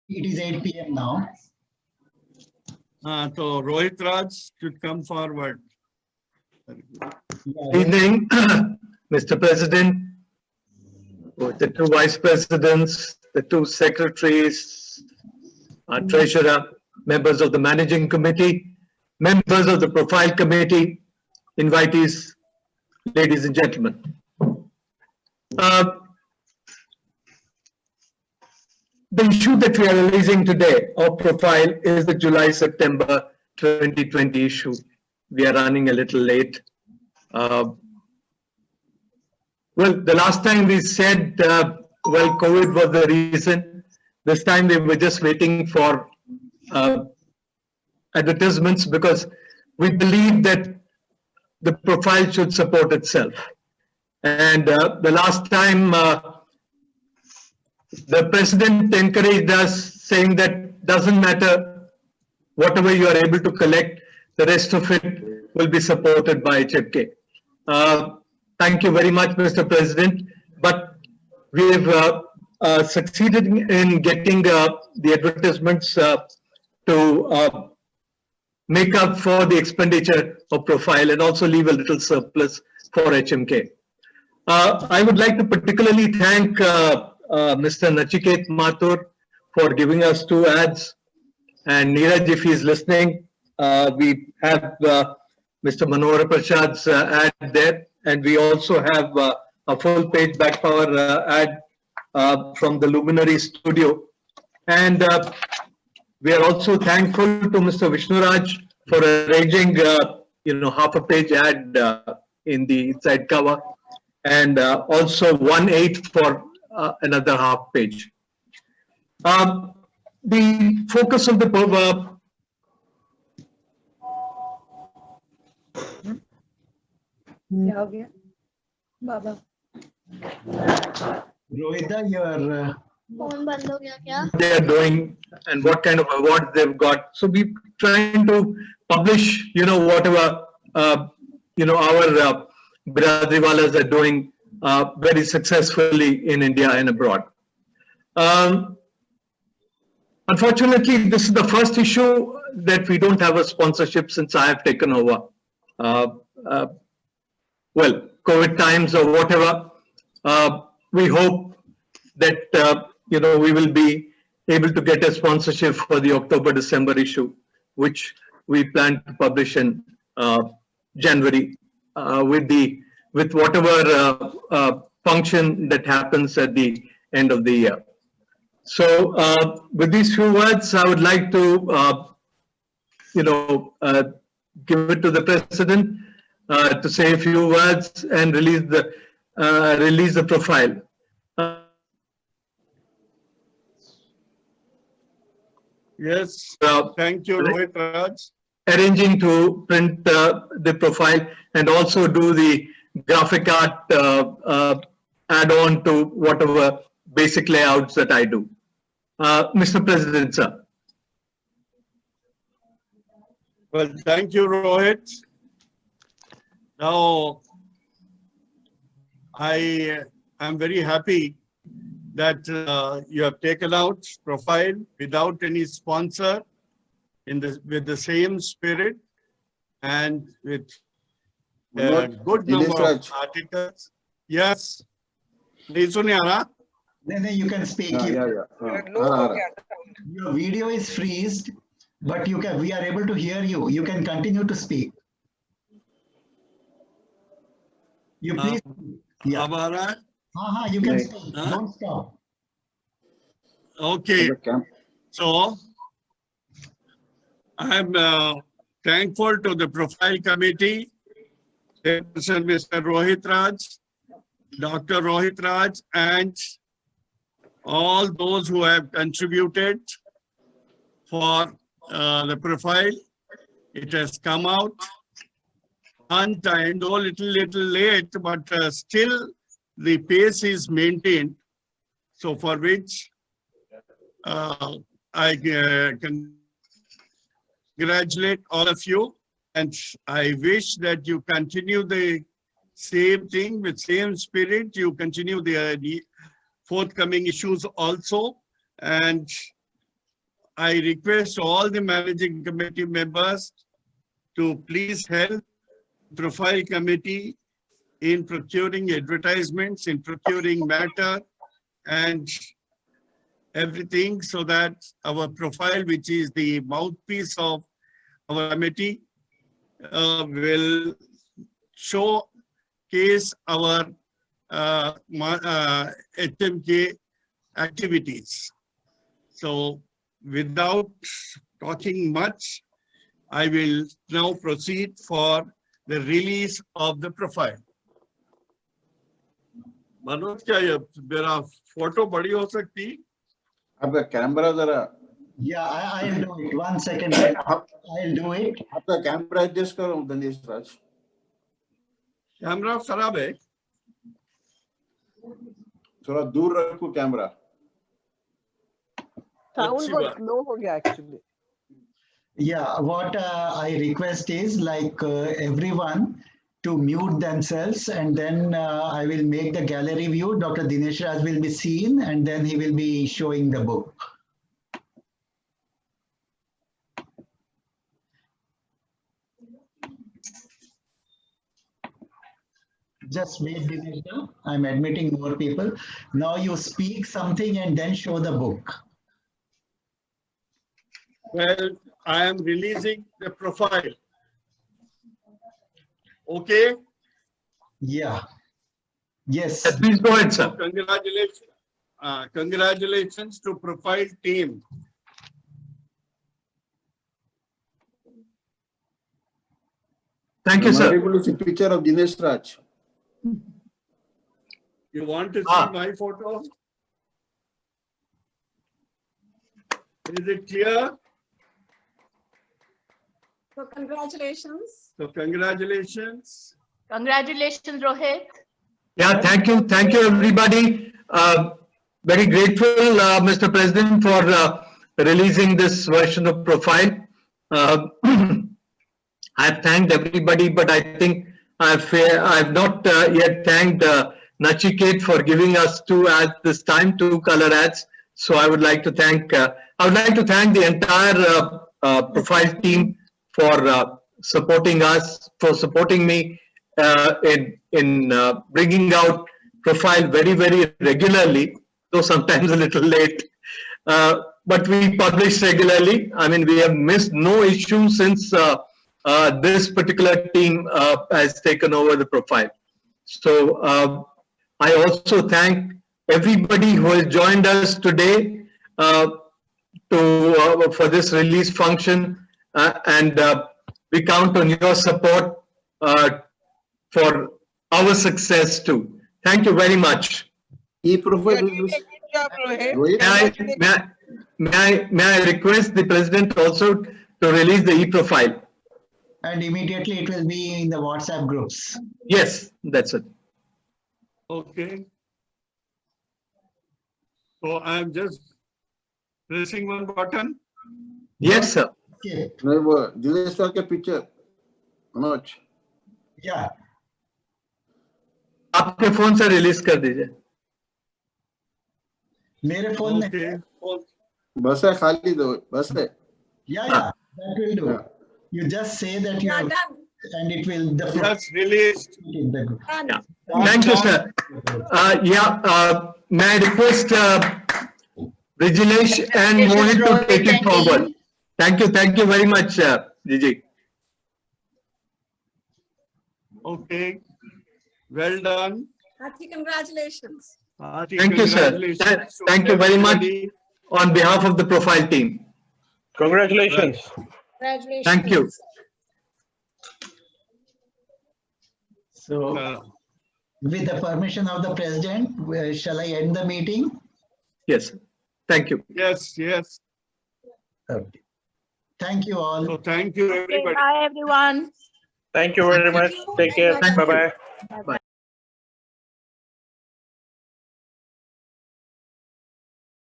It is 8 p.m. now. So Rohit Raj should come forward. Yeah, Evening, Mr. President, with the two vice presidents, the two secretaries, our treasurer, members of the managing committee, members of the profile committee, invitees, ladies and gentlemen. The issue that we are releasing today of profile is the July-September 2020 issue. We are running a little late. Well, the last time we said, well, COVID was the reason. This time we were just waiting for advertisements because we believe that the profile should support itself. And the last time the president encouraged us saying that doesn't matter, whatever you are able to collect, the rest of it will be supported by HMK. Thank you very much, Mr. President. But we have succeeded in getting the advertisements to make up for the expenditure of profile and also leave a little surplus for HMK. I would like to particularly thank Mr. Nachiket Mathur for giving us 2 ads, and Neeraj, if he's listening, we have Mr. Manohar Prasad's ad there, and we also have a full page back power ad from the Luminary studio. And we are also thankful to Mr. Vishnuraj for arranging, half a page ad in the inside cover, and also 1/8 for another half page. The focus of the क्या हो गया बाबा Rohita, your phone बंद हो गया क्या? they are doing and what kind of awards they've got. So we're trying to publish, whatever, our Biradriwalas are doing very successfully in India and abroad. Unfortunately, this is the first issue that we don't have a sponsorship since I have taken over. Well, COVID times or whatever, we hope that, we will be able to get a sponsorship for the October-December issue, which we plan to publish in January with whatever function that happens at the end of the year. So with these few words, I would like to, give it to the president to say a few words and release the profile. Yes, thank you, Rohit Raj. Arranging to print the profile and also do the graphic art add-on to whatever basic layouts that I do. Mr. President, sir. Well, thank you, Rohit. Now, I am very happy that you have taken out profile without any sponsor with the same spirit and with a good number of articles. Yes. You can speak. Your video is freezed, but we are able to hear you. You can continue to speak. You please. You can speak. Don't stop. Okay. So, I am thankful to the profile committee, Mr. Rohit Raj, Dr. Rohit Raj, and all those who have contributed for the profile. It has come out on time, though little late, but still the pace is maintained. So for which I congratulate all of you, and I wish that you continue the same thing with same spirit. You continue the forthcoming issues also, and I request all the managing committee members to please help profile committee in procuring advertisements, in procuring matter and everything, so that our profile, which is the mouthpiece of our committee, will showcase our HMK activities. So without talking much, I will now proceed for the release of the profile. Manoj, क्या ये मेरा photo बड़ी हो सकती? आपका camera जरा Yeah, I'll do it. 1 second. I'll do it. आपका camera adjust करो दिनेश राज. कैमरा खराब है. थोड़ा दूर रखो कैमरा. साउंड बहुत लो हो गया actually. Yeah, what I request is like everyone to mute themselves, and then I will make the gallery view. Dr. Dinesh Raj will be seen, and then he will be showing the book. Just wait, Dinesh. I'm admitting more people. Now you speak something and then show the book. Well, I am releasing the profile. Okay. Yeah. Yes. Please go ahead, sir. Congratulations. Congratulations to profile team. Thank you, I'm not sir. able to see picture of Dinesh Raj. You want to see my photo? Is it clear? So congratulations. So congratulations. Congratulations, Rohit. Yeah, thank you. Thank you, everybody. Very grateful, Mr. President, for releasing this version of profile. I've thanked everybody, but I think I've not yet thanked Nachiket for giving us 2 ads this time, 2 color ads. So I would like to thank the entire profile team for supporting us, for supporting me in bringing out profile very, very regularly, though sometimes a little late. But we publish regularly. I mean, we have missed no issue since this particular team has taken over the profile. So I also thank everybody who has joined us today for this release function, and we count on your support for our success too. Thank you very much. E-profile is Rohit. May I request the president also to release the e-profile? And immediately it will be in the WhatsApp groups. Yes, that's it. Okay. So I am just pressing one button. Yes, sir. Okay. नहीं वो दिनेश राज का picture. Manoj. Yeah. आपके phone से release कर दीजिए. मेरे phone में. Okay. बस है खाली दो बस है. Yeah, that will do. You just say that you Yeah, have, done. and it will. Just released. Done. Yeah. Thank you, sir. May I request Brijilesh and Mohit to take it forward. Thank you very much, Gigi. Okay. Well done. Hearty congratulations. Hearty Thank you, sir. congratulations to Thank you very much everybody. on behalf of the profile team. Congratulations. Congratulations. Thank you. So, with the permission of the president, shall I end the meeting? Yes. Thank you. Yes, yes. Okay. Thank you all. So thank you, Okay, everybody. bye, everyone. Thank you very much. Take care. Thank you. Bye-bye. Bye.